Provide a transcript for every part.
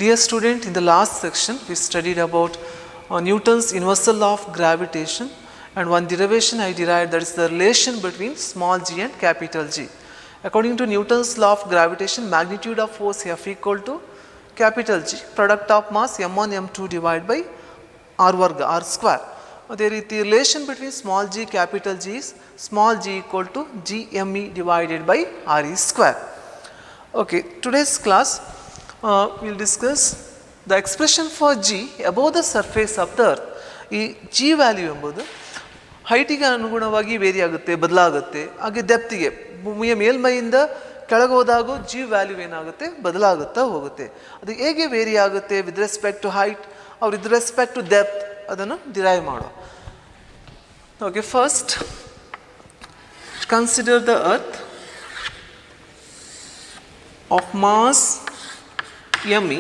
Dear student, in the last section we studied about Newton's universal law of gravitation, and one derivation I derived, that is the relation between small g and capital G. According to Newton's law of gravitation, magnitude of force F equal to capital G, product of mass m1 m2 divided by r varga, r square. The relation between small g capital G is small g equal to gme divided by re square. Okay, today's class we will discuss the expression for g above the surface of the earth. ಈ g value ಎಂಬುದು ಹೈಟಿಗೆ ಅನುಗುಣವಾಗಿ very ಆಗುತ್ತೆ, ಬದಲಾಗುತ್ತೆ. ಹಾಗೆ ಡೆಪ್ತಿಗೆ, ಭೂಮಿಯ ಮೇಲ್ಮೈಯಿಂದ ಕೆಳಗೆ ಹೋದಾಗೂ g value ಏನಾಗುತ್ತೆ, ಬದಲಾಗುತ್ತಾ ಹೋಗುತ್ತೆ. ಅದು ಹೇಗೆ ವೇರಿ ಆಗುತ್ತೆ with respect to height or with respect to depth, ಅದನ್ನು ಡಿರೈವ್ ಮಾಡೋ. Okay, first consider the earth of mass me.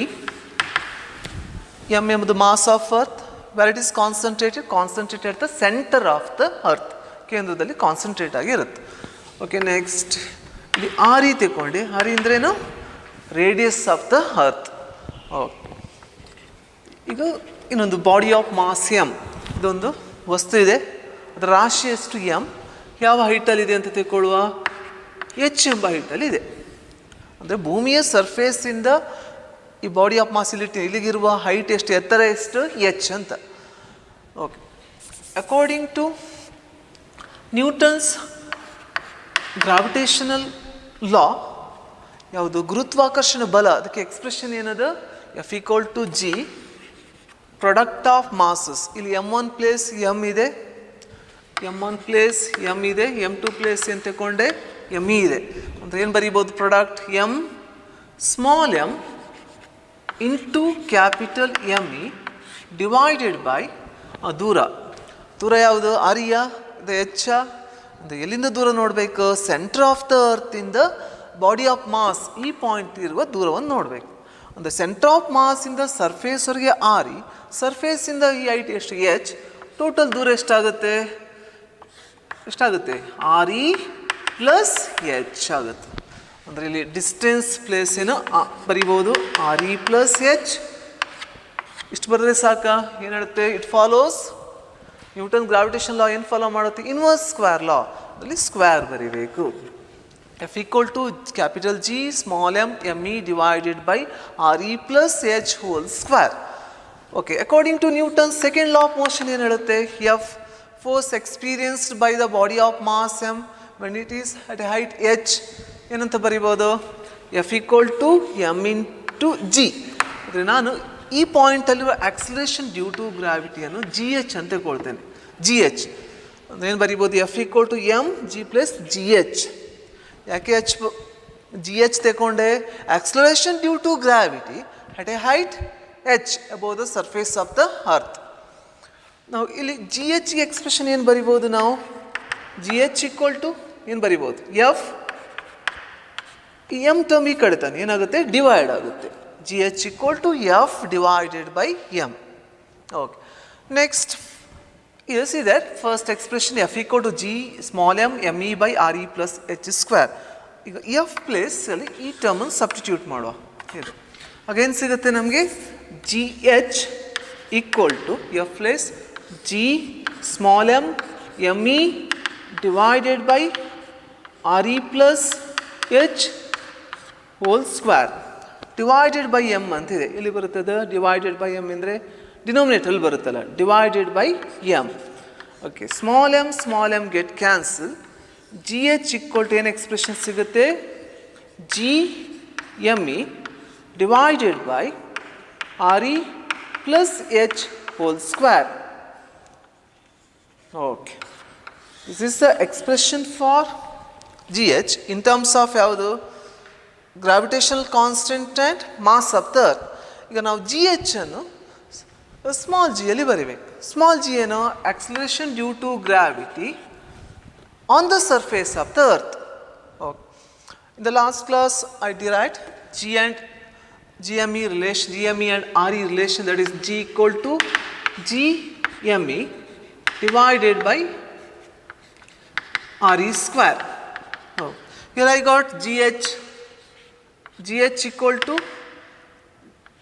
M ಎಂಬುದು mass of earth, where it is concentrated at the centre of the earth, ಕೇಂದ್ರದಲ್ಲಿ concentrate ಆಗಿರುತ್ತೆ. Okay, next ಇಲ್ಲಿ R E ತಗೊಂಡು, R E ಅಂದ್ರೇನು, radius of the earth. Okay, ಈಗ ಇನ್ನೊಂದು body of mass M, ಇದೊಂದು ವಸ್ತು ಇದೆ, ಅದರ ರಾಶಿ ಎಷ್ಟು ಎಮ್, ಯಾವ ಹೈಟಲ್ಲಿದೆ ಅಂತ ತಿಳ್ಕೊಳ್ಳುವ, ಎಚ್ ಎಂಬ ಹೈಟಲ್ಲಿದೆ. ಅಂದರೆ ಭೂಮಿಯ ಸರ್ಫೇಸಿಂದ ಈ ಬಾಡಿ ಆಫ್ ಮಾಸ್ ಇಲ್ಲಿಗಿರುವ ಹೈಟ್ ಎಷ್ಟು, ಎತ್ತರ ಎಷ್ಟು, ಎಚ್ ಅಂತ. Okay, according to Newton's gravitational law, ಯಾವುದು ಗುರುತ್ವಾಕರ್ಷಣ ಬಲ, ಅದಕ್ಕೆ ಎಕ್ಸ್ಪ್ರೆಷನ್ ಏನದು, F equal to G product of masses. ಇಲ್ಲಿ m1 ಪ್ಲೇಸ್ m ಇದೆ, m1 ಪ್ಲೇಸ್ m ಇದೆ, m2 ಪ್ಲೇಸ್ ಏನು ತಗೊಂಡೆ, m ಇದೆ. ಅಂದರೆ ಏನು ಬರೀಬೋದು, product m small m into capital ME divided by ದೂರ. ದೂರ ಯಾವುದು, ಆರಿಯ, ಇದು ಎಚ್ಚ. ಅಂದರೆ ಎಲ್ಲಿಂದ ದೂರ ನೋಡಬೇಕು, ಸೆಂಟರ್ ಆಫ್ ದ ಅರ್ತಿಂದ ಬಾಡಿ ಆಫ್ ಮಾಸ್ ಈ ಪಾಯಿಂಟ್ ಇರುವ ದೂರವನ್ನು ನೋಡಬೇಕು. ಅಂದರೆ ಸೆಂಟರ್ ಆಫ್ ಮಾಸಿಂದ ಸರ್ಫೇಸ್ವರೆಗೆ ಆರಿ, ಸರ್ಫೇಸಿಂದ ಈ ಹೈಟ್ ಎಷ್ಟು, ಎಚ್. ಟೋಟಲ್ ದೂರ ಎಷ್ಟಾಗುತ್ತೆ, ಆರ್ ಇ ಪ್ಲಸ್ ಎಚ್ ಆಗುತ್ತೆ. ಅಂದರೆ ಇಲ್ಲಿ ಡಿಸ್ಟೆನ್ಸ್ ಪ್ಲೇಸ್ ಏನು ಬರಿಬೋದು, ಆರ್ ಇ ಪ್ಲಸ್ ಎಚ್. ಇಷ್ಟು ಬರೆದ್ರೆ ಸಾಕಾ, ಏನು ಹೇಳುತ್ತೆ, it follows Newton gravitation law ಏನು ಫಾಲೋ ಮಾಡುತ್ತೆ, ಇನ್ವರ್ಸ್ ಸ್ಕ್ವೇರ್ ಲಾ, ಅಲ್ಲಿ ಸ್ಕ್ವೇರ್ ಬರಿಬೇಕು. F equal to capital G small m ME divided by R E plus h whole square. Okay, according to Newton second law of motion ಏನು ಹೇಳುತ್ತೆ, F force experienced by the body of mass m when it is at a height h ಏನಂತ ಬರಿಬೋದು, F equal to m into g. ಅಂದರೆ ನಾನು ಈ ಪಾಯಿಂಟಲ್ಲಿರುವ acceleration due to ಗ್ರಾವಿಟಿಯನ್ನು g h ಅಂತ ಕೊಳ್ತೇನೆ, ಜಿ ಎಚ್. ಅಂದರೆ ಏನು ಬರಿಬೋದು, F equal to m g plus g h. ಯಾಕೆ ಎಚ್ ಜಿ ಎಚ್ ತಗೊಂಡೆ, acceleration due to gravity at a height h above the surface of the earth. ನಾವು ಇಲ್ಲಿ ಜಿ ಎಚ್ಗೆ ಎಕ್ಸ್ಪ್ರೆಷನ್ ಏನು ಬರಿಬೋದು, ನಾವು ಜಿ ಎಚ್ ಈಕ್ವಲ್ ಟು ಏನು ಬರಿಬೋದು, F M term ಈ ಕಡೆ ತಾನೆ ಏನಾಗುತ್ತೆ, ಡಿವೈಡ್ ಆಗುತ್ತೆ. G h equal to F divided by m. Okay, next you see that first expression F equal to G small m ME by R E plus h square. ಈಗ F ಪ್ಲೇಸಲ್ಲಿ ಈ ಟರ್ಮನ್ನು substitute ಮಾಡುವ. ಇದು again ಸಿಗುತ್ತೆ ನಮಗೆ g h equal to F place G small m ME divided by R E plus h whole square divided by m ಅಂತಿದೆ. ಇಲ್ಲಿ ಬರುತ್ತದೆ ಡಿವೈಡೆಡ್ ಬೈ ಎಮ್ ಅಂದರೆ ಡಿನೋಮಿನೇಟಲ್ಲಿ ಬರುತ್ತಲ್ಲ, divided by m. Okay, small m get cancel. G h equal to ಏನು expression ಸಿಗುತ್ತೆ, g ME divided by R E plus h whole square. Okay, this is the expression for g h in terms of ಯಾವುದು, gravitational constant and mass of the earth. ಈಗ ನಾವು g h ಅನ್ನು small ಜಿಯಲ್ಲಿ ಬರಿಬೇಕು. Small g ಏನು, acceleration due to gravity on the surface of the earth. Okay, in the last class I derived G and GME relation, GME and RE relation, that is G equal to GME divided by RE square. Oh. Here I got GH equal to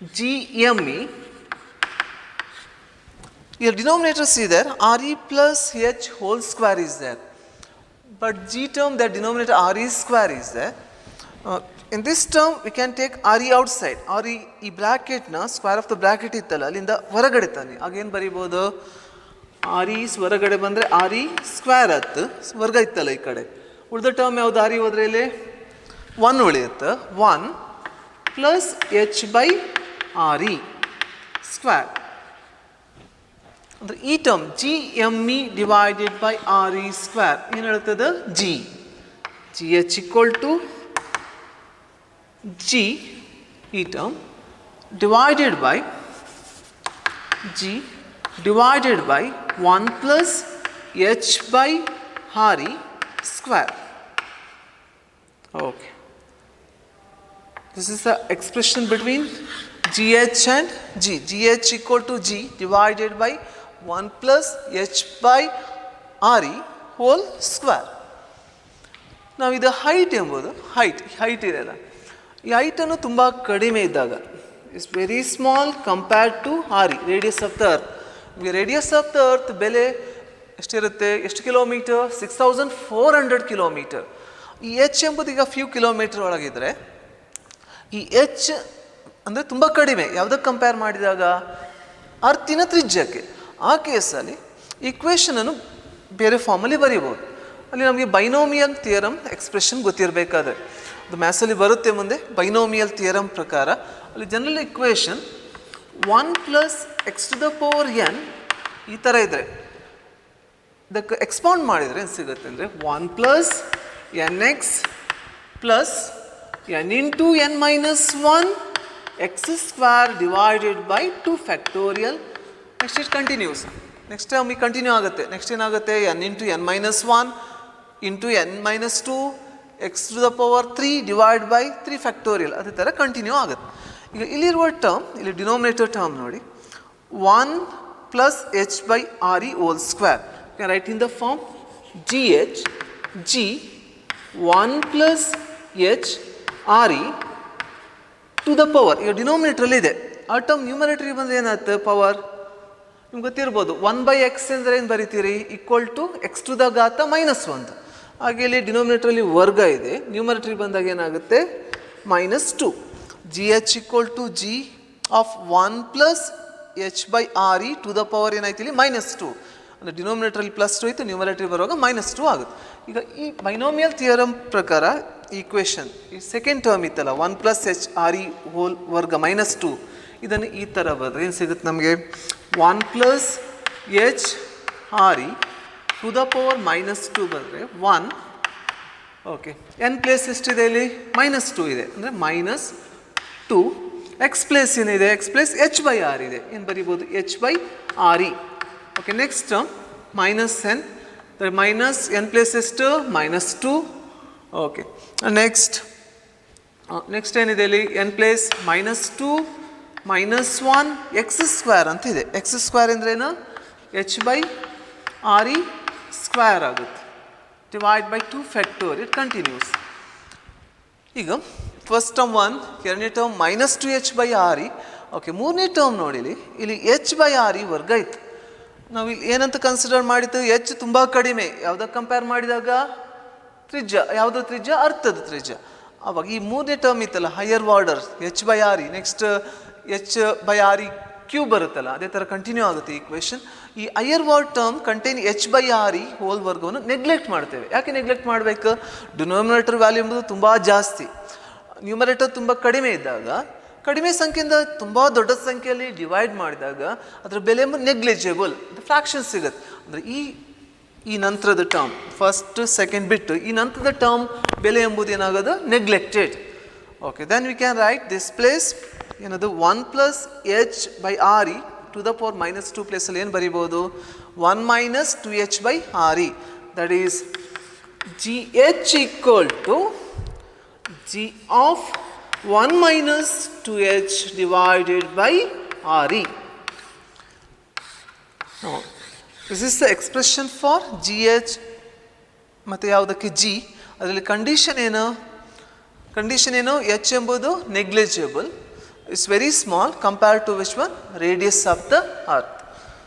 GME. Your denominator see there, RE plus H whole square is there. But G term, that denominator RE square is there. In this term, we can take RE outside. RE ಈ ಬ್ರಾಕೆಟ್ನ square of the bracket ಇತ್ತಲ್ಲ ಅಲ್ಲಿಂದ ಹೊರಗಡೆ ತಾನೆ ಆಗೇನು ಬರೀಬೋದು, RE ಹೊರಗಡೆ ಬಂದರೆ RE square ಆಯ್ತು, ವರ್ಗ ಇತ್ತಲ್ಲ ಈ ಕಡೆ. ಉಳಿದ ಟರ್ಮ್ ಯಾವುದು RE ಹೋದ್ರೆ ಇಲ್ಲಿ 1 ಉಳಿಯುತ್ತೆ. 1 plus H by RE square ಅಂದರೆ ಈ term GME divided by RE square ಏನು ಹೇಳ್ತದೆ, GH ಈಕ್ವಲ್ ಟು G ಈ term divided by G divided by 1 plus H by RE square. Okay. This is the expression between GH and G. GH equal to G divided by 1 plus H by RE whole square. ನಾವು ಇದು height ಎಂಬುದು height ಇದೆಯಲ್ಲ, ಈ ಹೈಟನ್ನು ತುಂಬ ಕಡಿಮೆ ಇದ್ದಾಗ it's very small compared to RE, radius of the earth. Radius of the earth ಬೆಲೆ ಎಷ್ಟಿರುತ್ತೆ, ಎಷ್ಟು ಕಿಲೋಮೀಟರ್, 6400 ಕಿಲೋಮೀಟರ್. ಈ H ಎಂಬುದು ಈಗ ಫ್ಯೂ ಕಿಲೋಮೀಟರ್ ಒಳಗಿದ್ರೆ ಈ H ಅಂದರೆ ತುಂಬ ಕಡಿಮೆ ಯಾವುದಕ್ಕೆ ಕಂಪೇರ್ ಮಾಡಿದಾಗ, ಅರ್ತಿನ ತ್ರಿಜ್ಯಕ್ಕೆ. ಆ ಕೇಸಲ್ಲಿ ಈಕ್ವೇಷನನ್ನು ಬೇರೆ ಫಾರ್ಮಲ್ಲಿ ಬರೀಬೋದು. ಅಲ್ಲಿ ನಮಗೆ ಬೈನೋಮಿಯಲ್ ಥಿಯರಮ್ ಎಕ್ಸ್ಪ್ರೆಷನ್ ಗೊತ್ತಿರಬೇಕಾದ್ರೆ, ಅದು ಮ್ಯಾಥ್ಸಲ್ಲಿ ಬರುತ್ತೆ ಮುಂದೆ. ಬೈನೋಮಿಯಲ್ ಥಿಯರಮ್ ಪ್ರಕಾರ ಅಲ್ಲಿ general equation 1 plus x to the power n ಈ ಥರ ಇದ್ದರೆ ಇದಕ್ಕೆ ಎಕ್ಸ್ಪಾಂಡ್ ಮಾಡಿದರೆ ಏನು ಸಿಗುತ್ತೆ ಅಂದರೆ 1 plus n x plus n into n minus 1 x square divided by 2 factorial. Next it continues. Next time ಈ ಕಂಟಿನ್ಯೂ ಆಗುತ್ತೆ. ನೆಕ್ಸ್ಟ್ ಏನಾಗುತ್ತೆ, n into n minus 1 into n minus 2 x to the power 3 divide by 3 factorial. ಅದೇ ಥರ continue ಆಗುತ್ತೆ. ಈಗ ಇಲ್ಲಿರುವ term, ಇಲ್ಲಿ denominator term ನೋಡಿ, 1 plus h by RE whole square. Can write in the form GH G 1 plus h RE to the power. ಈಗ ಡಿನೋಮಿನೇಟ್ರಲ್ಲಿ ಇದೆ, ಆ ಟರ್ಮ್ ನ್ಯೂಮರೇಟರಿ ಬಂದರೆ ಏನಾಗುತ್ತೆ, ಪವರ್ ನಿಮ್ಗೆ ಗೊತ್ತಿರ್ಬೋದು. 1 ಬೈ ಎಕ್ಸ್ ಅಂದರೆ ಏನು ಬರಿತೀರಿ, equal to x to the ಘಾತ -1. ಹಾಗೆ ಇಲ್ಲಿ ಡಿನೋಮಿನೇಟ್ರಲ್ಲಿ ವರ್ಗ ಇದೆ, ನ್ಯೂಮರೇಟರಿ ಬಂದಾಗ ಏನಾಗುತ್ತೆ -2. GH equal to G of 1 plus h by RE to the power ಏನಾಯ್ತು ಇಲ್ಲಿ -2. ಅಂದರೆ ಡಿನೋಮಿನೇಟ್ರಲ್ಲಿ +2 ಇತ್ತು, ನ್ಯೂಮರೇಟರಿ ಬರುವಾಗ -2 ಆಗುತ್ತೆ. ಈಗ ಈ ಬೈನೋಮಿಯಲ್ ಥಿಯರಮ್ ಪ್ರಕಾರ ಈಕ್ವೇಷನ್ ಈ ಸೆಕೆಂಡ್ ಟರ್ಮ್ ಇತ್ತಲ್ಲ 1 ಪ್ಲಸ್ ಎಚ್ RE ಹೋಲ್ ವರ್ಗ -2, ಇದನ್ನು ಈ ಥರ ಬರೆದ್ರೆ ಏನು ಸಿಗುತ್ತೆ ನಮಗೆ, 1 plus h RE to the power -2 ಬಂದರೆ 1. ಓಕೆ, ಎನ್ ಪ್ಲೇಸ್ ಎಷ್ಟಿದೆ ಇಲ್ಲಿ, -2 ಇದೆ ಅಂದರೆ -2. ಎಕ್ಸ್ ಪ್ಲೇಸ್ ಏನಿದೆ, x place h by R ಇದೆ, ಏನು ಬರಿಬೋದು, h by RE. Okay, next term -n, minus n place ಎಷ್ಟು, -2. ಓಕೆ, ನೆಕ್ಸ್ಟ್ ಏನಿದೆ ಇಲ್ಲಿ, ಎನ್ ಪ್ಲೇಸ್ -2 -1 ಎಕ್ಸ್ ಸ್ಕ್ವೇರ್ ಅಂತ ಇದೆ. ಎಕ್ಸ್ ಸ್ಕ್ವೇರ್ ಅಂದ್ರೇನು, ಎಚ್ ಬೈ RE ಸ್ಕ್ವೇರ್ ಆಗುತ್ತೆ, ಡಿವೈಡ್ ಬೈ 2 ಫ್ಯಾಕ್ಟೋರಿಯಲ್. ಕಂಟಿನ್ಯೂಸ್. ಈಗ ಫಸ್ಟ್ ಟರ್ಮ್ 1, ಎರಡನೇ term -2h by RE. Okay, ಮೂರನೇ ಟರ್ಮ್ ನೋಡಿಲಿ, ಇಲ್ಲಿ ಎಚ್ ಬೈ RE ವರ್ಗ ಇತ್ತು. ನಾವು ಇಲ್ಲಿ ಏನಂತ ಕನ್ಸಿಡರ್ ಮಾಡಿದ್ದು, ಎಚ್ ತುಂಬ ಕಡಿಮೆ ಯಾವುದಕ್ಕೆ ಕಂಪೇರ್ ಮಾಡಿದಾಗ, ತ್ರಿಜ್ಯ. ಯಾವುದ್ರ ತ್ರಿಜ್ಯ, ಅರ್ಥದ ತ್ರಿಜ್ಯ. ಅವಾಗ ಈ ಮೂರನೇ ಟರ್ಮ್ ಇತ್ತಲ್ಲ higher order h by RE, next h by RE cube ಬರುತ್ತಲ್ಲ, ಅದೇ ಥರ ಕಂಟಿನ್ಯೂ ಆಗುತ್ತೆ ಈಕ್ವೇಷನ್. ಈ higher order term contain h by RE whole ವರ್ಗವನ್ನು ನೆಗ್ಲೆಕ್ಟ್ ಮಾಡ್ತೇವೆ. ಯಾಕೆ ನೆಗ್ಲೆಕ್ಟ್ ಮಾಡಬೇಕು, ಡಿನೋಮಿನೇಟರ್ ವ್ಯಾಲ್ಯೂ ಎಂಬುದು ತುಂಬ ಜಾಸ್ತಿ, ನ್ಯೂಮರೇಟರ್ ತುಂಬ ಕಡಿಮೆ ಇದ್ದಾಗ, ಕಡಿಮೆ ಸಂಖ್ಯೆಯಿಂದ ತುಂಬ ದೊಡ್ಡ ಸಂಖ್ಯೆಯಲ್ಲಿ ಡಿವೈಡ್ ಮಾಡಿದಾಗ ಅದರ ಬೆಲೆ ಎಂಬುದು ನೆಗ್ಲಿಜಿಬಲ್, ಫ್ರಾಕ್ಷನ್ ಸಿಗುತ್ತೆ. ಅಂದರೆ ಈ ನಂತರದ ಟರ್ಮ್, ಫಸ್ಟ್ ಸೆಕೆಂಡ್ ಬಿಟ್ಟು ಈ ನಂತರದ ಟರ್ಮ್ ಬೆಲೆ ಎಂಬುದು ಏನಾಗೋದು, neglected. Okay, then we can write this place ಏನದು 1 plus h by RE to the power -2 ಪ್ಲೇಸಲ್ಲಿ ಏನು ಬರಿಬೋದು, 1 minus 2h by RE. That is GH equal to G of 1 minus 2h divided by RE. Now, this is the expression for GH ಮತ್ತು ಯಾವುದಕ್ಕೆ G. ಅದರಲ್ಲಿ condition ಏನು, H ಎಂಬುದು negligible, is very small compared to which one? Radius of the earth.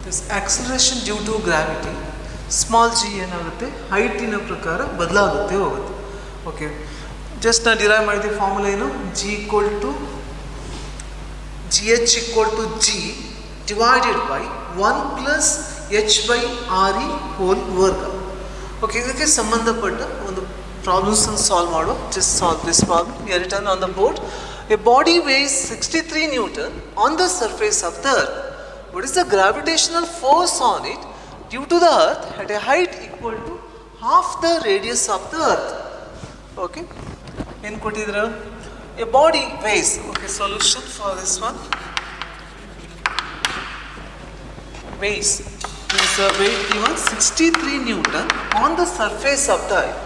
This acceleration due to gravity, small g ಏನಾಗುತ್ತೆ ಹೈಟಿನ ಪ್ರಕಾರ ಬದಲಾಗುತ್ತೆ ಹೋಗುತ್ತೆ. Okay, just ನಾನು derive ಮಾಡಿದ ಫಾರ್ಮುಲಾ ಏನು? g equal to gh equal to g divided by 1 plus h by re whole ವರ್ಗ. Okay, ಇದಕ್ಕೆ ಸಂಬಂಧಪಟ್ಟ ಒಂದು ಪ್ರಾಬ್ಲಮ್ಸ್ ಅನ್ನು ಸಾಲ್ವ್ ಮಾಡು. Just solve this problem. Here written on the board. A body weighs 63 Newton on the surface of the earth. What is the gravitational force on it due to the earth at a height equal to half the radius of the earth? Okay, in kotidra a body weighs. Okay, solution for this one. Weighs is a weight given 63 Newton on the surface of the earth.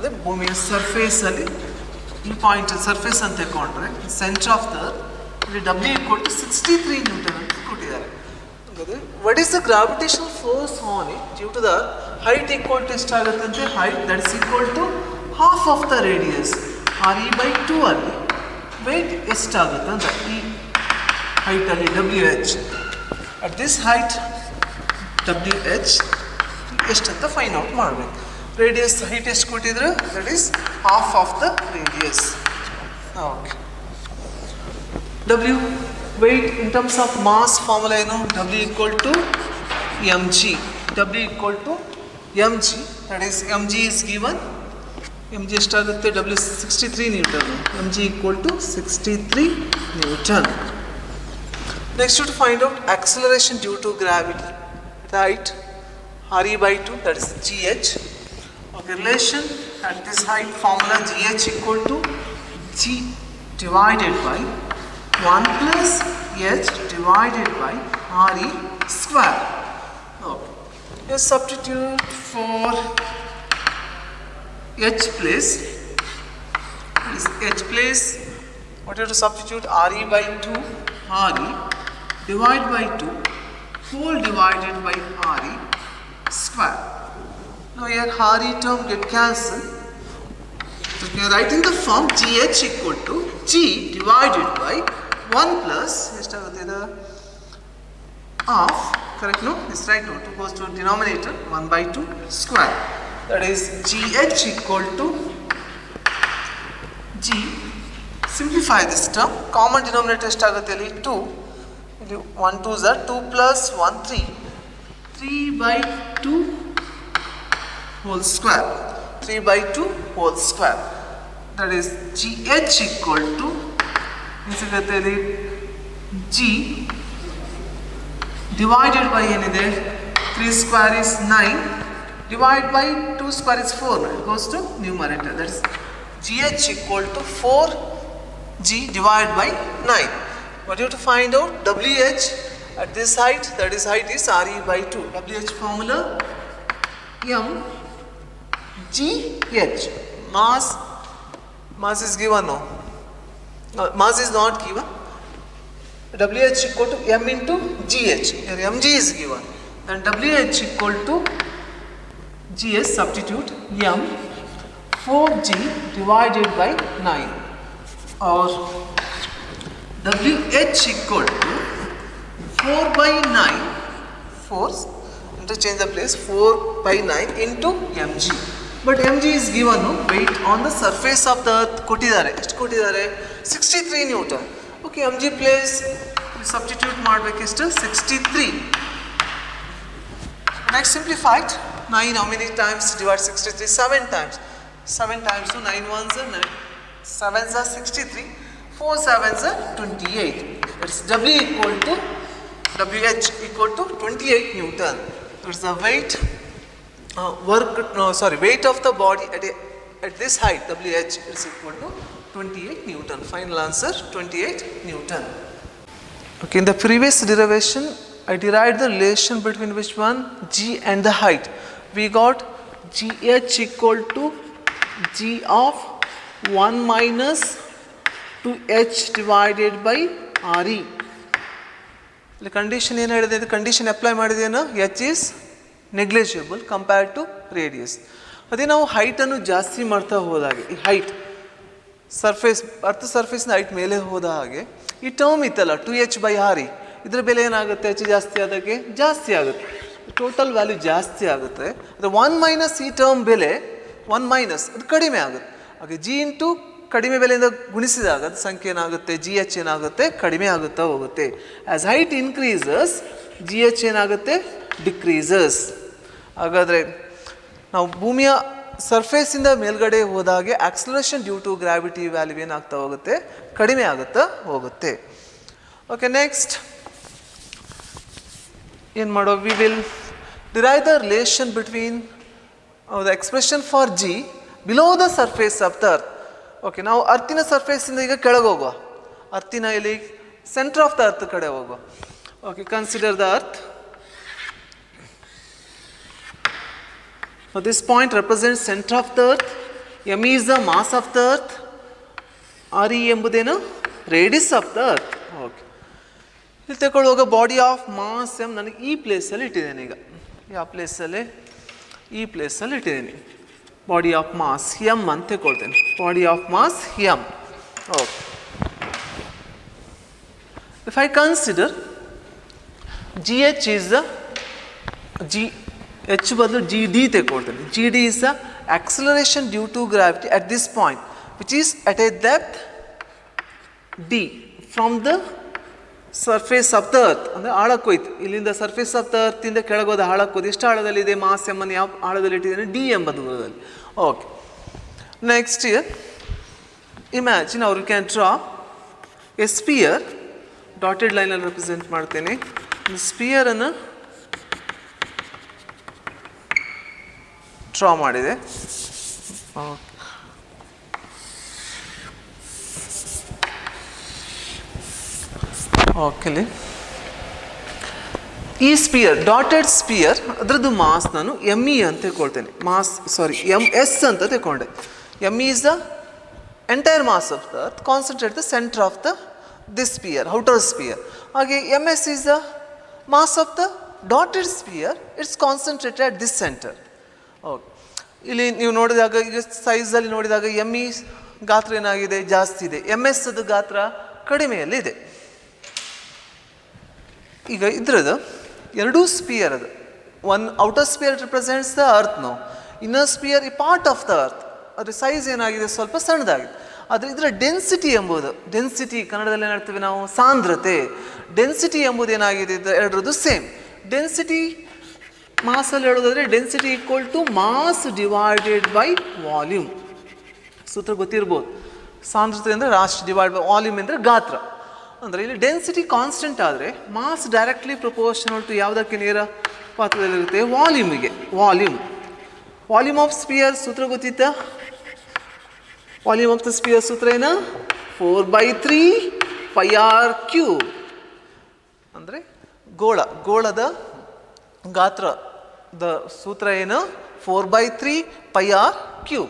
The ಭೂಮಿಯ surface ಅಲ್ಲಿ ಈ point surface ಅಂತ ತಗೊಂಡ್ರೆ centre of the ಇಲ್ಲಿ W equal to 63 Newton ಅಂತ ಕೊಟ್ಟಿದ್ದಾರೆ. What is the gravitational force on it due to the height equal to ಎಷ್ಟಾಗುತ್ತೆ ಅಂದರೆ height that is equal to half of the radius re/2 ಅಲ್ಲಿ weight ಎಷ್ಟಾಗುತ್ತೆ ಅಂತ ಈ ಹೈಟಲ್ಲಿ WH at this height WH ಎಷ್ಟಂತ ಫೈಂಡ್ ಔಟ್ ಮಾಡಬೇಕು. Radius height ಎಷ್ಟು ಕೊಟ್ಟಿದ್ರೆ that is half of the radius. Okay, W weight in terms of mass formula ಏನು? W equal to mg. W equal to mg, that is mg is given. mg ಎಷ್ಟಾಗುತ್ತೆ? W 63 Newton. mg equal to 63 Newton. Next to find out acceleration due to gravity, right? re/2, that is gh. Okay, relation at this height formula gh equal to g divided by 1 plus h divided by re square. Okay, let's substitute for h place. This h place, what you have to substitute? re/2 re divide by 2 whole divided by re square. Now here re term get cancelled. So we can write in the form gh equal to g divided by 1 plus half, correct? No, this right now 2 goes to denominator 1/2 square. That is gh equal to g. Simplify this term. Common denominator ಎಷ್ಟಾಗುತ್ತೆ ಇಲ್ಲಿ 2. ಇಲ್ಲಿ 1 2s are 2 plus 1 3. 3/2 whole square. 3/2 whole square. That is gh equal to g divided by ಏನಿದೆ 3 square is 9 divided by 2 square is 4. It goes to numerator. That is gh equal to 4g divided by 9. What you have to find out? WH at this height, that is height is re/2. WH formula m gh. Mass is given, no? No, mass is not given. WH equal to m into gh. Here mg is given. Then WH equal to GH, substitute m 4g divided by 9, or WH equal to 4/9, 4, interchange the place, 4/9 into mg. But mg is given, no? Weight on the surface of the earth ಕೊಟ್ಟಿದ್ದಾರೆ. ಎಷ್ಟು ಕೊಟ್ಟಿದ್ದಾರೆ? 63 Newton. Okay, mg place substitute ಮಾಡಬೇಕೆಷ್ಟು? 63. Next simplified. 9 how many times divide 63? 7 times. 7 times, so 9 ones are 9. 7s are 63. 4 7s are 28. It's W equal to WH equal to 28 Newton. It's the weight weight of the body at this height WH is equal to 28 Newton. Final answer 28 Newton. Okay, in the previous derivation I derived the relation between which one? G and the height. We got GH equal to G of 1 minus 2H divided by RE. The condition ಏನು ಹೇಳಿದೆ? ಇದು condition apply ಮಾಡಿದೇನು? H is negligible compared to radius. ಅದೇ ನಾವು ಹೈಟನ್ನು ಜಾಸ್ತಿ ಮಾಡ್ತಾ ಹೋದಾಗ ಈ ಹೈಟ್ ಸರ್ಫೇಸ್ ಅರ್ಥ ಸರ್ಫೇಸ್ನ ಹೈಟ್ ಮೇಲೆ ಹೋದ ಹಾಗೆ ಈ ಟರ್ಮ್ ಇತ್ತಲ್ಲ 2h/r ಇದರ ಬೆಲೆ ಏನಾಗುತ್ತೆ, h ಜಾಸ್ತಿ ಆದಾಗೆ ಜಾಸ್ತಿ ಆಗುತ್ತೆ, ಟೋಟಲ್ ವ್ಯಾಲ್ಯೂ ಜಾಸ್ತಿ ಆಗುತ್ತೆ. ಅದು 1 ಮೈನಸ್ ಈ ಟರ್ಮ್ ಬೆಲೆ 1 ಮೈನಸ್ ಅದು ಕಡಿಮೆ ಆಗುತ್ತೆ. ಹಾಗೆ g ಇಂಟು ಕಡಿಮೆ ಬೆಲೆಯಿಂದ ಗುಣಿಸಿದಾಗ ಅದು ಸಂಖ್ಯೆ ಏನಾಗುತ್ತೆ, gh ಏನಾಗುತ್ತೆ, ಕಡಿಮೆ ಆಗುತ್ತಾ ಹೋಗುತ್ತೆ. ಆ್ಯಸ್ ಹೈಟ್ ಇನ್ಕ್ರೀಸಸ್ gh ಏನಾಗುತ್ತೆ, ಡಿಕ್ರೀಸಸ್. ಹಾಗಾದರೆ ನಾವು ಭೂಮಿಯ ಸರ್ಫೇಸಿಂದ ಮೇಲ್ಗಡೆ ಹೋದಾಗೆ acceleration due to gravity value ಏನಾಗ್ತಾ ಹೋಗುತ್ತೆ, ಕಡಿಮೆ ಆಗುತ್ತಾ ಹೋಗುತ್ತೆ. ಓಕೆ, ನೆಕ್ಸ್ಟ್ ಏನು ಮಾಡೋ, we will derive the relation between the expression for g below the surface of the earth. Okay, ನಾವು ಅರ್ತಿನ ಸರ್ಫೇಸಿಂದ ಈಗ ಕೆಳಗೆ ಹೋಗುವ, ಅರ್ತಿನ ಇಲ್ಲಿ ಸೆಂಟರ್ ಆಫ್ ದ ಅರ್ತ್ ಕಡೆ ಹೋಗುವ. Okay, consider the earth. This point represents center of the earth. M is the mass of the earth. RE ಎಂಬುದೇನು, radius of the earth. Okay, ಇಲ್ಲಿ ತಗೊಳ್ಳುವಾಗ ಬಾಡಿ ಆಫ್ ಮಾಸ್ ಎಮ್ ನನಗೆ ಈ ಪ್ಲೇಸಲ್ಲಿ ಇಟ್ಟಿದ್ದೇನೆ. ಈಗ ಯಾವ ಪ್ಲೇಸಲ್ಲಿ, ಈ ಪ್ಲೇಸಲ್ಲಿ ಇಟ್ಟಿದ್ದೀನಿ. ಬಾಡಿ ಆಫ್ ಮಾಸ್ ಎಮ್ ಅಂತ ತಗೊಳ್ತೇನೆ. Body of mass m. Okay, if I consider GH is the H ಬದಲು GD ತಗೊಳ್ತೇನೆ. GD is the acceleration due to gravity at this point which is at a depth D from the surface of the earth. ಅಂದರೆ ಆಳಕ್ಕೆ ಹೋಯ್ತು, ಇಲ್ಲಿಂದ surface of the earth ಇಂದ ಕೆಳಗೋದ ಆಳಕ್ಕೆ ಹೋದ. ಎಷ್ಟು ಆಳದಲ್ಲಿದೆ, ಮಾಸ್ ಎಮ್ಮನ್ನು ಯಾವ ಆಳದಲ್ಲಿ ಇಟ್ಟಿದ್ದೇನೆ, D ಎಂಬ ದೂರದಲ್ಲಿ. ಓಕೆ, ನೆಕ್ಸ್ಟ್ ಇಯರ್ ಇಮ್ಯಾಜಿನ್ ಅವ್ರು can draw a sphere. Dotted ಲೈನಲ್ಲಿ ರೆಪ್ರೆಸೆಂಟ್ ಮಾಡ್ತೇನೆ. ಸ್ಪಿಯರನ್ನು ಡ್ರಾ ಮಾಡಿದೆ. ಓಕೆ, ಈ ಸ್ಪಿಯರ್, ಡಾಟೆಡ್ ಸ್ಪಿಯರ್, ಅದರದ್ದು ಮಾಸ್ ನಾನು ME ಅಂತ ತಗೊಳ್ತೇನೆ. ಮಾಸ್ MS ಅಂತ ತಗೊಂಡೆ. ME is the entire mass of the earth concentrated at the center of this sphere, outer sphere. ಹಾಗೆ MS is the mass of the dotted sphere, it's concentrated at this center. Okay, ಇಲ್ಲಿ ನೀವು ನೋಡಿದಾಗ ಈಗ ಸೈಜಲ್ಲಿ ನೋಡಿದಾಗ ME ಗಾತ್ರ ಏನಾಗಿದೆ, ಜಾಸ್ತಿ ಇದೆ. MS ಅದು ಗಾತ್ರ ಕಡಿಮೆಯಲ್ಲಿದೆ. ಈಗ ಇದ್ರದ್ದು ಎರಡೂ ಸ್ಪಿಯರ್, ಅದು one outer sphere represents the earth, no inner sphere ಈ ಪಾರ್ಟ್ ಆಫ್ ದ ಅರ್ತ್. ಅದ್ರ ಸೈಜ್ ಏನಾಗಿದೆ, ಸ್ವಲ್ಪ ಸಣ್ಣದಾಗಿದೆ. ಆದರೆ ಇದರ ಡೆನ್ಸಿಟಿ ಎಂಬುದು, ಡೆನ್ಸಿಟಿ ಕನ್ನಡದಲ್ಲಿ ಏನು ಹೇಳ್ತೇವೆ ನಾವು, ಸಾಂದ್ರತೆ. ಡೆನ್ಸಿಟಿ ಎಂಬುದು ಏನಾಗಿದೆ, ಎರಡರದ್ದು ಸೇಮ್. ಡೆನ್ಸಿಟಿ ಮಾಸಲ್ಲಿ ಹೇಳೋದಾದರೆ density equal to mass divided by volume. ಸೂತ್ರ ಗೊತ್ತಿರ್ಬೋದು. ಸಾಂದ್ರತೆ ಅಂದರೆ ರಾಶಿ, ಡಿವೈಡ್ ಬೈ ವಾಲ್ಯೂಮ್ ಅಂದರೆ ಗಾತ್ರ. ಅಂದರೆ ಇಲ್ಲಿ ಡೆನ್ಸಿಟಿ ಕಾನ್ಸ್ಟೆಂಟ್ ಆದರೆ ಮಾಸ್ ಡೈರೆಕ್ಟ್ಲಿ ಪ್ರಪೋರ್ಷನಲ್ ಟು ಯಾವುದಕ್ಕೆ ನೇರ ಪಾತ್ರದಲ್ಲಿರುತ್ತೆ, ವಾಲ್ಯೂಮಿಗೆ. ವಾಲ್ಯೂಮ್ ಆಫ್ ಸ್ಪಿಯರ್ ಸೂತ್ರ ಗೊತ್ತಿತ್ತಾ? ವಾಲ್ಯೂಮ್ ಆಫ್ ದ ಸ್ಪಿಯರ್ ಸೂತ್ರ ಏನು, 4/3πr³ ಅಂದರೆ ಗೋಳದ ಗಾತ್ರದ ಸೂತ್ರ ಏನು, 4/3πr³.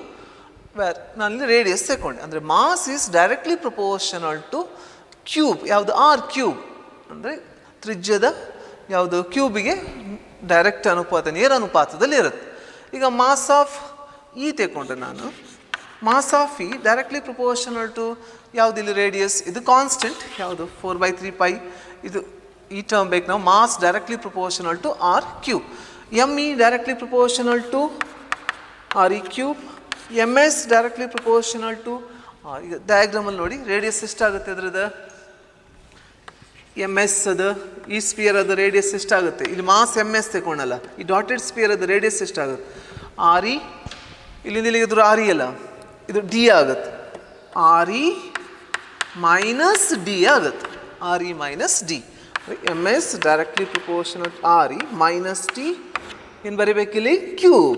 ನಾನಲ್ಲಿ ರೇಡಿಯಸ್ ತಗೊಂಡೆ. ಅಂದರೆ mass is directly proportional to cube. ಯಾವುದು, R³ ಅಂದರೆ ತ್ರಿಜ್ಯದ ಯಾವುದು, ಕ್ಯೂಬಿಗೆ ಡೈರೆಕ್ಟ್ ಅನುಪಾತ, ನೇರ ಅನುಪಾತದಲ್ಲಿ ಇರುತ್ತೆ. ಈಗ ಮಾಸ್ ಆಫ್ ಇ ತಗೊಂಡ್ರೆ ನಾನು, mass of E directly proportional to ಯಾವುದು, ಇಲ್ಲಿ ರೇಡಿಯಸ್ ಇದು ಕಾನ್ಸ್ಟೆಂಟ್, ಯಾವುದು 4/3π, ಇದು ಈ ಟರ್ಮ್ ಬೇಕು ನಾವು. Mass directly proportional to R³. ME directly proportional to RE³. MS directly proportional to ಈಗ ಡಯಾಗ್ರಾಮಲ್ಲಿ ನೋಡಿ ರೇಡಿಯಸ್ ಎಷ್ಟಾಗುತ್ತೆ ಅದರದ್ದು, MS ಅದು ಈ ಸ್ಪಿಯರ್ ಅದು ರೇಡಿಯಸ್ ಎಷ್ಟಾಗುತ್ತೆ. ಇಲ್ಲಿ ಮಾಸ್ MS ತಗೊಂಡಲ್ಲ, ಈ ಡಾಟೆಡ್ ಸ್ಪಿಯರ್ ಅದು ರೇಡಿಯಸ್ ಎಷ್ಟಾಗುತ್ತೆ, RE. ಇಲ್ಲಿಂದ ಇಲ್ಲಿಗೆ ಇದ್ರ RE ಅಲ್ಲ, ಇದು D ಆಗುತ್ತೆ. RE ಮೈನಸ್ D ಆಗುತ್ತೆ. RE minus D. MS directly proportional RE minus D. ಏನು ಬರೀಬೇಕಿಲ್ಲಿ, ಕ್ಯೂಬ್.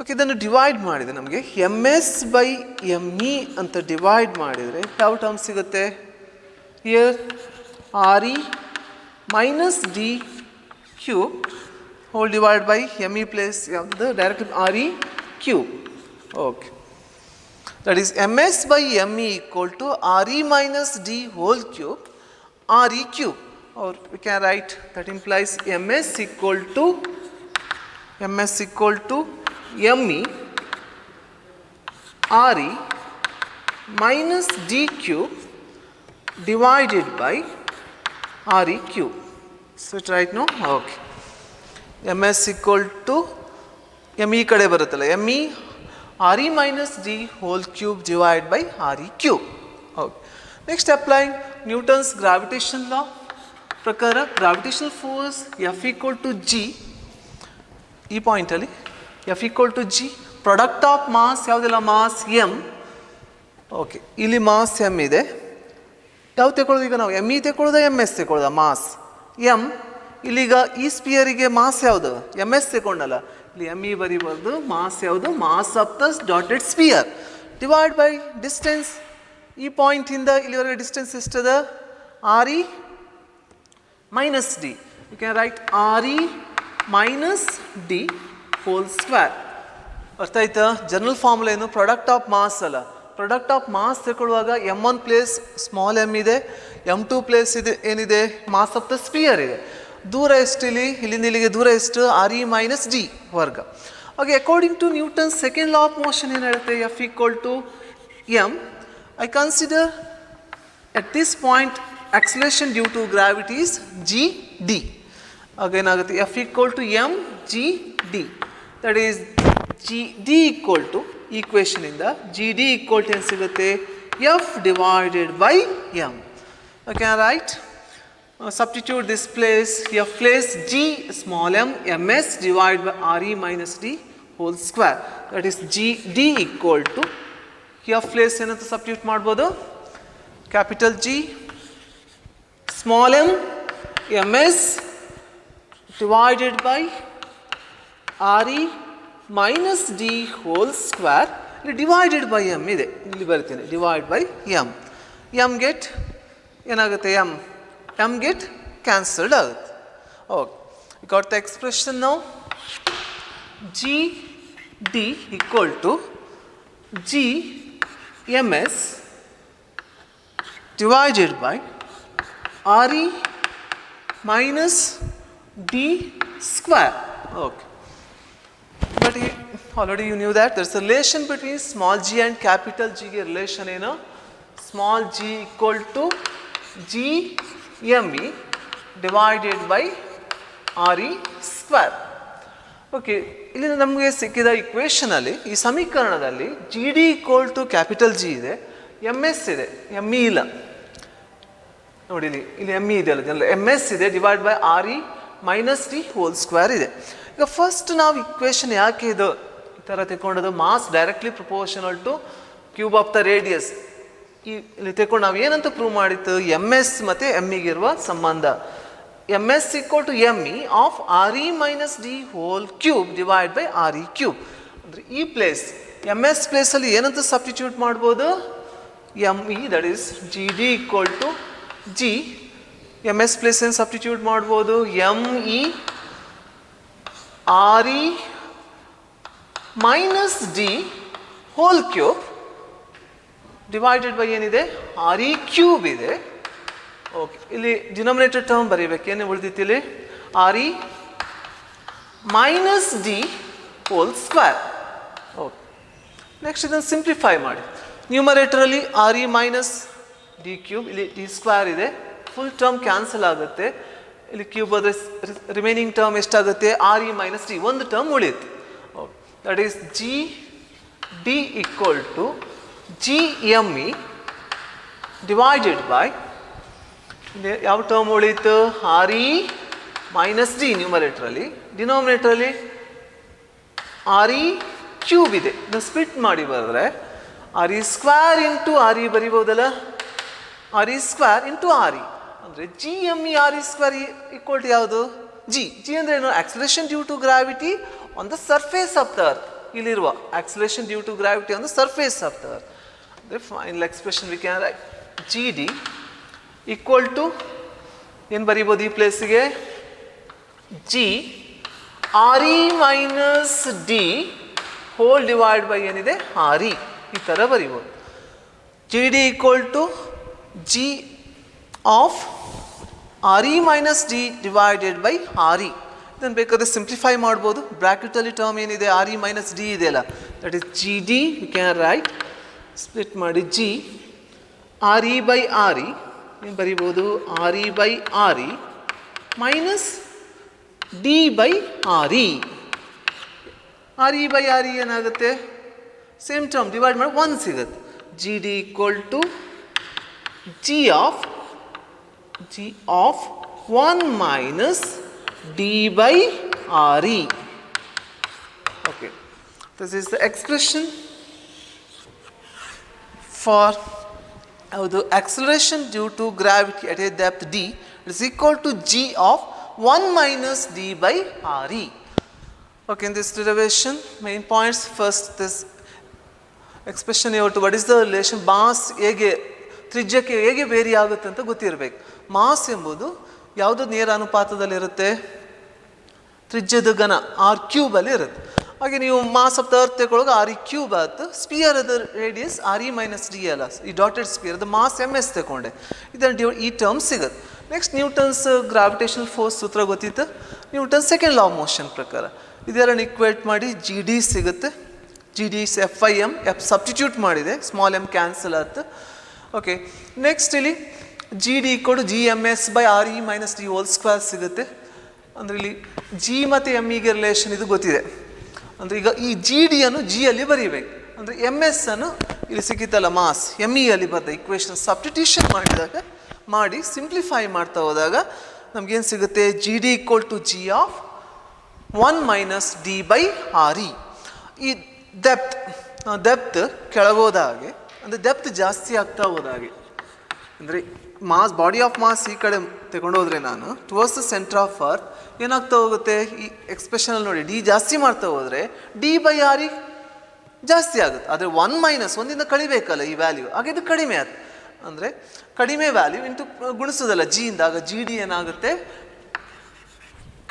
ಓಕೆ, ಇದನ್ನು ಡಿವೈಡ್ ಮಾಡಿದೆ ನಮಗೆ MS/ME ಅಂತ ಡಿವೈಡ್ ಮಾಡಿದರೆ ಯಾವ ಟರ್ಮ್ ಸಿಗುತ್ತೆ, here RE minus D³ whole divide by ME place ಯಾವುದು, direct RE³. Okay, that is MS/ME equal to RE minus D whole cube RE³. or we can write that implies MS equal to ME RE minus D cube divided by RE cube. So it right now? Okay. MS equal to ME ಕಡೆ ಬರುತ್ತಲ್ಲ ME RE minus D whole cube divided by RE cube. Okay. Next, applying Newton's gravitation law ಪ್ರಕಾರ gravitational force F equal to G ಈ ಪಾಯಿಂಟಲ್ಲಿ F equal to G product of mass ಯಾವುದಿಲ್ಲ mass M. Okay, ಇಲ್ಲಿ mass M ಇದೆ. ಯಾವ್ದು ತಗೊಳ್ಳೋದು ಈಗ ನಾವು ME ತಗೊಳ್ಳೋದ MS ತಗೊಳ್ಳೋದ ಮಾಸ್ M. ಇಲ್ಲಿಗ ಈ ಸ್ಪಿಯರಿಗೆ ಮಾಸ್ ಯಾವುದು MS ತಗೊಂಡಲ್ಲ, ಇಲ್ಲಿ ME ಬರೀಬಾರ್ದು. ಮಾಸ್ ಯಾವುದು mass of the dotted sphere divide by distance. ಈ ಪಾಯಿಂಟಿಂದ ಇಲ್ಲಿವರೆಗೆ ಡಿಸ್ಟೆನ್ಸ್ ಎಷ್ಟದ RE minus D. You can write RE minus D whole square. ಅರ್ಥ ಆಯ್ತಾ? ಜನರಲ್ ಫಾರ್ಮುಲಾ ಏನು? ಪ್ರಾಡಕ್ಟ್ ಆಫ್ ಮಾಸ್ ಅಲ್ಲ. ಪ್ರಾಡಕ್ಟ್ ಆಫ್ ಮಾಸ್ ತಗೊಳ್ಳುವಾಗ M1 ಪ್ಲೇಸ್ ಸ್ಮಾಲ್ m ಇದೆ, M2 ಪ್ಲೇಸ್ ಇದೆ ಏನಿದೆ ಮಾಸ್ ಆಫ್ ದ ಸ್ಪಿಯರ್ ಇದೆ. ದೂರ ಎಷ್ಟು ಇಲ್ಲಿಂದ ಇಲ್ಲಿಗೆ ದೂರ ಎಷ್ಟು RE minus D ವರ್ಗ. Okay, according to Newton second law of motion ಏನು ಹೇಳುತ್ತೆ? F equal to M. I consider at this point acceleration due to gravity is GD. Again ಆಗುತ್ತೆ F equal to M GD. That is GD equal to equation ಇಂದ GD equal to ಏನು ಸಿಗುತ್ತೆ? F divided by M. Okay, right? Substitute this place. F place G small m MS divided by RE minus D whole square. That is GD equal to F place ಏನಂತ substitute ಮಾಡ್ಬೋದು? Capital G small m MS divided by RE minus D whole square. ಇಲ್ಲಿ divided by M ಇದೆ, ಇಲ್ಲಿ ಬರ್ತೀನಿ divide by M. M get ಏನಾಗುತ್ತೆ? M get cancelled ಆಗುತ್ತೆ. Okay, got the expression now. GD equal to G MS divided by RE minus D square. Okay, but already you knew that there's a relation between small g and capital G. Relation ಏನು? Small g equal to G ME divided by RE square. Okay, ಇಲ್ಲಿ ನಮಗೆ ಸಿಕ್ಕಿದ ಇಕ್ವೇಷನಲ್ಲಿ ಈ ಸಮೀಕರಣದಲ್ಲಿ GD equal to capital G ಇದೆ, MS ಇದೆ, ME ಇಲ್ಲ. ನೋಡಿ ಇಲ್ಲಿ ME ಇದೆ ಅಲ್ಲ, MS ಇದೆ divide by RE minus D whole square ಇದೆ. ಈಗ ಫಸ್ಟ್ ನಾವು ಇಕ್ವೇಷನ್ ಯಾಕೆ ಇದು ಈ ಥರ ತೆಕ್ಕೊಂಡದು? Mass directly proportional to cube of the radius. ಇಲ್ಲಿ ತೆಕ್ಕೊಂಡು ನಾವು ಏನಂತ ಪ್ರೂವ್ ಮಾಡಿತ್ತು? MS ಮತ್ತು ME ಇರುವ ಸಂಬಂಧ. MS equal to ME of RE minus D whole cube divided by RE cube. ಅಂದರೆ ಈ ಪ್ಲೇಸ್ MS ಪ್ಲೇಸಲ್ಲಿ ಏನಂತ ಸಬ್ಸ್ಟಿಟ್ಯೂಟ್ ಮಾಡ್ಬೋದು? ME, that is GD equal to G. MS place ಏನು ಸಬ್ಸ್ಟಿಟ್ಯೂಟ್ ಮಾಡ್ಬೋದು? ME RE minus D whole cube divided by ಏನಿದೆ? RE cube ಇದೆ. Okay, ಇಲ್ಲಿ ಡಿನಾಮಿನೇಟರ್ ಟರ್ಮ್ ಬರೀಬೇಕು. ಏನು ಉಳಿದಿತ್ತು ಇಲ್ಲಿ? RE minus D whole square. Okay, next ಇದನ್ನು ಸಿಂಪ್ಲಿಫೈ ಮಾಡಿ. ನ್ಯೂಮರೇಟರಲ್ಲಿ RE ಮೈನಸ್ D ಕ್ಯೂಬ್, ಇಲ್ಲಿ D ಸ್ಕ್ವೇರ್ ಇದೆ, ಫುಲ್ ಟರ್ಮ್ ಕ್ಯಾನ್ಸಲ್ ಆಗುತ್ತೆ. ಇಲ್ಲಿ ಕ್ಯೂಬ್ ಆದರೆ ರಿಮೈನಿಂಗ್ ಟರ್ಮ್ ಎಷ್ಟಾಗುತ್ತೆ? RE ಮೈನಸ್ D, ಒಂದು ಟರ್ಮ್ ಉಳಿಯುತ್ತೆ. Okay, that is GD equal to GME divided by ಯಾವ ಟರ್ಮ್ ಉಳಿಯಿತು? RE ಮೈನಸ್ D ನ್ಯೂಮರೇಟರಲ್ಲಿ, ಡಿನಾಮಿನೇಟರಲ್ಲಿ RE ಕ್ಯೂಬ್ ಇದೆ. ಇದನ್ನು ಸ್ಪ್ಲಿಟ್ ಮಾಡಿ ಬರೆದ್ರೆ RE ಸ್ಕ್ವೇರ್ ಇಂಟು RE ಬರಿಬೋದಲ್ಲ, RE ಸ್ಕ್ವೇರ್ ಇಂಟು RE ಅಂದರೆ GME RE square equal to ಯಾವುದು? G ಅಂದರೆ ಏನು? Acceleration due to gravity on the surface of the earth. ಇಲ್ಲಿರುವ acceleration due to gravity on the surface of the earth. ಅಂದರೆ final expression we can write GD equal to ಏನು ಬರೀಬೋದು ಈ ಪ್ಲೇಸಿಗೆ? G RE minus D whole divide by ಏನಿದೆ? RE. ಈ ಥರ ಬರೀಬೋದು. GD equal to G of RE minus D divided by RE. ಇದನ್ನು ಬೇಕಾದರೆ ಸಿಂಪ್ಲಿಫೈ ಮಾಡ್ಬೋದು. ಬ್ರ್ಯಾಕೆಟಲ್ಲಿ ಟರ್ಮ್ ಏನಿದೆ ಆರ್ ಇ ಮೈನಸ್ ಡಿ ಇದೆಯಲ್ಲ, that is g d. You can write split ಮಾಡಿ g r e by R e ಏನು ಬರಿಬೋದು, r e by R E minus d by R e. R e by R e ಏನಾಗುತ್ತೆ, same term divide ಮಾಡಿ 1 ಸಿಗುತ್ತೆ. G d equal to g of 1 minus d by re. Okay, this is the expression for the acceleration due to gravity at a depth d is equal to g of 1 minus d by re. Okay, in this derivation main points, first this expression you have to, what is the relation mass ಹೇಗೆ ತ್ರಿಜ್ಯಕ್ಕೆ ಹೇಗೆ vary ಆಗುತ್ತೆ ಅಂತ ಗೊತ್ತಿರಬೇಕು. Mass ಎಂಬುದು ಯಾವುದು ನೇರ ಅನುಪಾತದಲ್ಲಿರುತ್ತೆ, ತ್ರಿಜ್ಯದ ಘನ ಆರ್ ಕ್ಯೂಬಲ್ಲಿ ಇರುತ್ತೆ. ಹಾಗೆ ನೀವು ಮಾಸ್ ಆಫ್ ದ ಅರ್ತ್ ತಗೊಳ್ಳೋಕೆ ಆರ್ ಇ ಕ್ಯೂಬ್ ಆಯ್ತು, ಸ್ಪಿಯರ್ ಅದ radius R E minus D ಅಲ್ಲ, ಈ ಡಾಟೆಡ್ ಸ್ಪಿಯರ್ ಅದು ಮಾಸ್ ಎಮ್ ಎಸ್ ತಗೊಂಡೆ, ಇದನ್ನು ಈ ಟರ್ಮ್ ಸಿಗುತ್ತೆ. ನೆಕ್ಸ್ಟ್ ನ್ಯೂಟನ್ಸ್ ಗ್ರಾವಿಟೇಷನಲ್ ಫೋರ್ಸ್ ಸೂತ್ರ ಗೊತ್ತಿತ್ತು, Newton second law of motion ಪ್ರಕಾರ ಇದೆರಡನ್ನು ಇಕ್ವೇಟ್ ಮಾಡಿ ಜಿ ಡಿ ಸಿಗುತ್ತೆ. G d F I M, F substitute ಮಾಡಿದೆ, ಸ್ಮಾಲ್ ಎಮ್ ಕ್ಯಾನ್ಸಲ್ ಆಯ್ತು. ಓಕೆ, ನೆಕ್ಸ್ಟ್ ಇಲ್ಲಿ ಜಿ ಡಿ ಕೊಡು G M S by R E minus d whole square ಸಿಗುತ್ತೆ. ಅಂದರೆ ಇಲ್ಲಿ ಜಿ ಮತ್ತು ಎಮ್ ಇಗೆ ರಿಲೇಷನ್ ಇದು ಗೊತ್ತಿದೆ. ಅಂದರೆ ಈಗ ಈ ಜಿ ಡಿಯನ್ನು ಜಿಯಲ್ಲಿ ಬರೀಬೇಕು. ಅಂದರೆ ಎಮ್ ಎಸ್ ಅನ್ನು ಇಲ್ಲಿ ಸಿಕ್ಕಿತ್ತಲ್ಲ ಮಾಸ್, ಎಮ್ ಇ ಅಲ್ಲಿ ಬರ್ದ ಇಕ್ವೇಷನ್ ಸಬ್ಸ್ಟಿಟ್ಯೂಷನ್ ಮಾಡಿ ಸಿಂಪ್ಲಿಫೈ ಮಾಡ್ತಾ ಹೋದಾಗ ನಮಗೇನು ಸಿಗುತ್ತೆ, g d equal to g of 1 minus d by R E. ಈ ಡೆಪ್ತ್ ಕೆಳಗೋದಾಗೆ, ಅಂದರೆ ಡೆಪ್ತ್ ಜಾಸ್ತಿ ಆಗ್ತಾ ಹೋದಾಗೆ, ಅಂದರೆ ಮಾಸ್ ಬಾಡಿ ಆಫ್ ಮಾಸ್ ಈ ಕಡೆ ತಗೊಂಡೋದ್ರೆ ನಾನು towards the centre of earth ಏನಾಗ್ತಾ ಹೋಗುತ್ತೆ, ಈ ಎಕ್ಸ್ಪ್ರೆಷನಲ್ಲಿ ನೋಡಿ ಡಿ ಜಾಸ್ತಿ ಮಾಡ್ತಾ ಹೋದರೆ ಡಿ ಬೈ ಆರ್ ಇ ಜಾಸ್ತಿ ಆಗುತ್ತೆ. ಆದರೆ 1 ಮೈನಸ್ ಒಂದಿಂದ ಕಳಿಬೇಕಲ್ಲ ಈ ವ್ಯಾಲ್ಯೂ, ಹಾಗೆ ಇದು ಕಡಿಮೆ ಆಗುತ್ತೆ. ಅಂದರೆ ಕಡಿಮೆ ವ್ಯಾಲ್ಯೂ ಇಂಟು ಗುಣಿಸೋದಲ್ಲ ಜಿ ಇಂದ, ಆಗ ಜಿ ಡಿ ಏನಾಗುತ್ತೆ,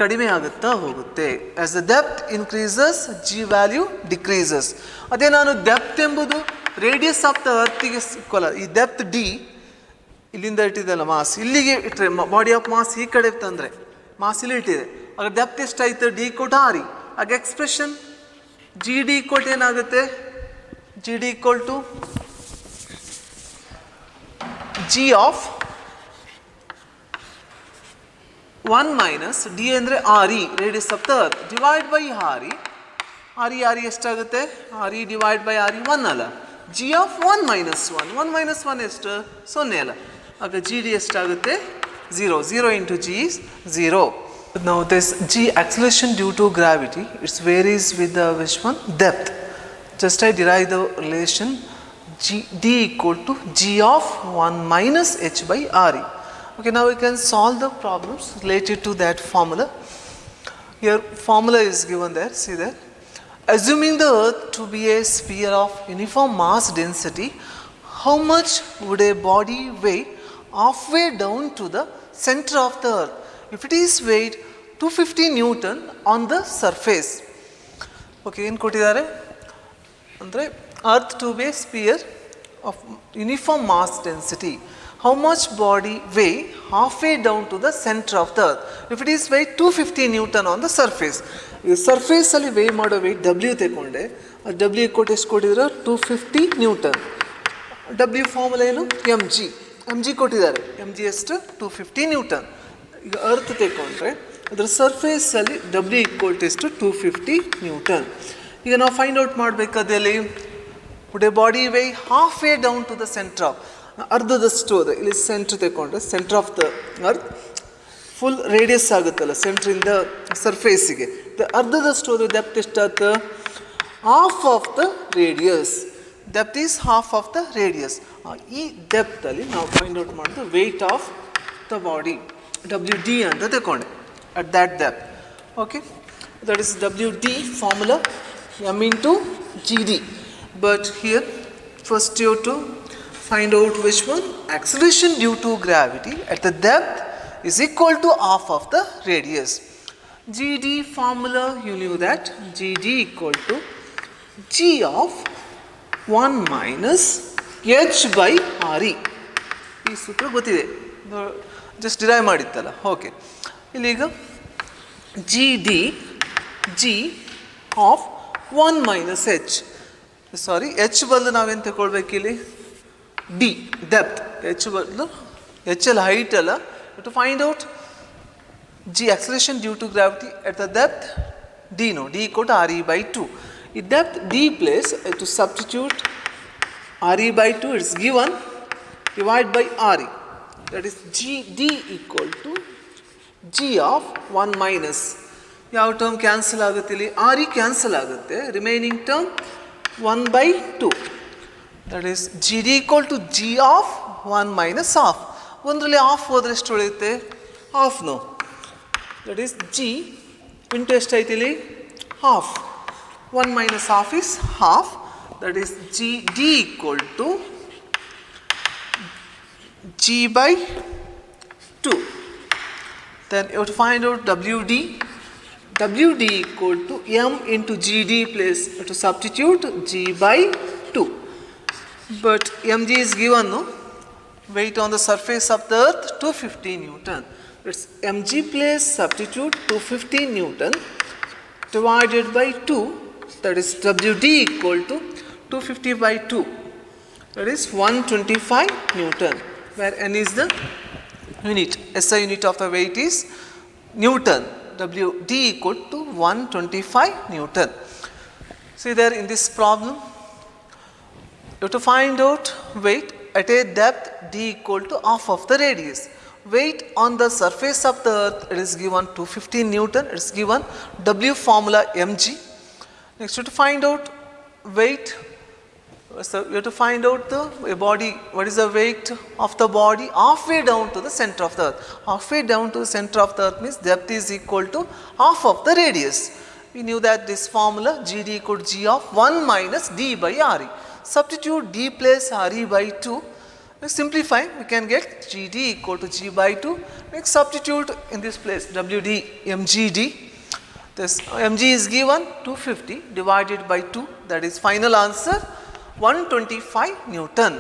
ಕಡಿಮೆ ಆಗುತ್ತಾ ಹೋಗುತ್ತೆ. As the depth increases G value decreases. ಅದೇ ನಾನು ಡೆಪ್ತ್ ಎಂಬುದು ರೇಡಿಯಸ್ ಆಫ್ ದ ಅರ್ತಿಗೆ ಸಿಕ್ಕೋಲ್ಲ, ಈ ಡೆಪ್ತ್ ಡಿ ಇಲ್ಲಿಂದ ಇಟ್ಟಿದ್ದಲ್ಲ ಮಾಸ್, ಇಲ್ಲಿಗೆ ಇಟ್ಟರೆ ಬಾಡಿ ಆಫ್ ಮಾಸ್ ಈ ಕಡೆ ತಂದರೆ ಮಾಸ್ ಇಲ್ಲಿ ಇಟ್ಟಿದೆ, ಆಗ ಡೆಪ್ತ್ ಎಷ್ಟಾಯಿತು, ಡಿ ಕೊಟ್ಟು ಆರ್ ಇ. ಆಗ ಎಕ್ಸ್ಪ್ರೆಷನ್ ಜಿ ಡಿ ಕೊಟ್ಟು ಏನಾಗುತ್ತೆ, g d equal to g of 1 minus d ಅಂದರೆ r e radius of the earth divide by R e. R e ಎಷ್ಟಾಗುತ್ತೆ, r e divide by R e 1 ಅಲ್ಲ, G of 1 minus 1 ಎಷ್ಟು 0 ಅಲ್ಲ, ಆಗ G D ಎಷ್ಟಾಗುತ್ತೆ 0 into G is 0. Now this g acceleration due to gravity, it varies with the which one, depth. Just I derive the relation d equal to g of 1 minus h by r e. Okay, now we can solve the problems related to that formula. Here formula is given there, see there. Assuming the earth to be a sphere of uniform mass density, how much would a body weigh halfway down to the center of the earth if it is weighed 250 Newton on the surface? Okay, ಏನು ಕೊಟ್ಟಿದ್ದಾರೆ ಅಂದರೆ earth to be a sphere of uniform mass density, how much body weigh halfway down to the center of the earth if it is weighed 250 Newton on the surface. ಈ ಸರ್ಫೇಸಲ್ಲಿ way ಮಾಡೋ weight W ತಗೊಂಡೆ, ಅದು W ಕೊಟ್ಟು ಎಷ್ಟು ಕೊಟ್ಟಿದ್ರು 250 Newton. W formula ಏನು, M G ಕೊಟ್ಟಿದ್ದಾರೆ, M G ಎಷ್ಟು 250 ನ್ಯೂಟನ್. ಈಗ ಅರ್ತ್ ತಗೊಂಡ್ರೆ ಅದರ ಸರ್ಫೇಸಲ್ಲಿ ಡಬ್ಲ್ಯೂ ಈಕ್ವಲ್ ಟು ಎಷ್ಟು 250 ನ್ಯೂಟನ್. ಈಗ ನಾವು ಫೈಂಡ್ ಔಟ್ ಮಾಡಬೇಕಾದಲ್ಲಿ would a body weigh half way down to the centre of, ಅರ್ಧದಷ್ಟು ಅದ ಇಲ್ಲಿ ಸೆಂಟ್ರ್ ತಗೊಂಡ್ರೆ centre of the earth full radius ಆಗುತ್ತಲ್ಲ ಸೆಂಟ್ರಿಂದ ಸರ್ಫೇಸಿಗೆ, ಅರ್ಧದಷ್ಟು ಹೋದ್ರೆ ಡೆಪ್ತ್ ಎಷ್ಟಾಗುತ್ತೆ, half of the radius. Depth is half of the radius. ಈ ಡೆಪ್ತಲ್ಲಿ ನಾವು ಫೈಂಡ್ ಔಟ್ ಮಾಡೋದು weight of the body, W D ಅಂತ ತಗೊಂಡೆ at that depth. Okay, that is W D formula M into g d. But here first you to find out which one, acceleration due to gravity at the depth is equal to half of the radius. GD formula, you knew that, GD equal to G of 1 minus H by RE. ಈ ಸೂತ್ರ ಗೊತ್ತಿದೆ, just derive ಮಾಡಿತ್ತಲ್ಲ. Okay, ಇಲ್ಲೀಗ GD G of 1 minus H. Sorry H ಬದಲು ನಾವೇನು ತಗೊಳ್ಬೇಕು ಇಲ್ಲಿ D depth. H ಬದಲು H ಅಲ್ಲ height ಅಲ್ಲ. To find out G acceleration due to gravity at the depth D, no, D equal to RE by 2. In depth D place to substitute RE by 2 is given divided by RE, that is GD equal to G of 1 minus ಯಾವ term cancel ಆಗುತ್ತೆ ಇಲ್ಲಿ RE cancel ಆಗುತ್ತೆ, remaining term 1 by 2, that is GD equal to G of 1 minus half. ಒಂದರಲ್ಲಿ half ಹೋದರೆ ಎಷ್ಟು ಉಳಿಯುತ್ತೆ half, no, that is G into ಎಷ್ಟು ಐತಿ ಇಲ್ಲಿ half, 1 minus half is half, that is GD equal to G by 2. Then you have to find out WD. WD equal to M into GD place, you have to substitute G by 2. But mg is given, no? Weight on the surface of the earth 250 Newton. It's mg place substitute 250 Newton divided by 2, that is WD equal to 250 by 2, that is 125 Newton, where n is the unit. SI unit of the weight is Newton. WD equal to 125 Newton. See there in this problem, you have to find out weight at a depth D equal to half of the radius. Weight on the surface of the earth, it is given 250 Newton, it is given W formula mg. Next you have to find out weight, so you have to find out the body, what is the weight of the body halfway down to the center of the earth. Halfway down to the center of the earth means depth is equal to half of the radius. We knew that this formula GD equal to G of 1 minus D by RE. Substitute D plus RE by 2. Let's simplify, we can get GD equal to G by 2. Next substitute in this place WD mgd. This mg is given 250 divided by 2, that is final answer 125 Newton.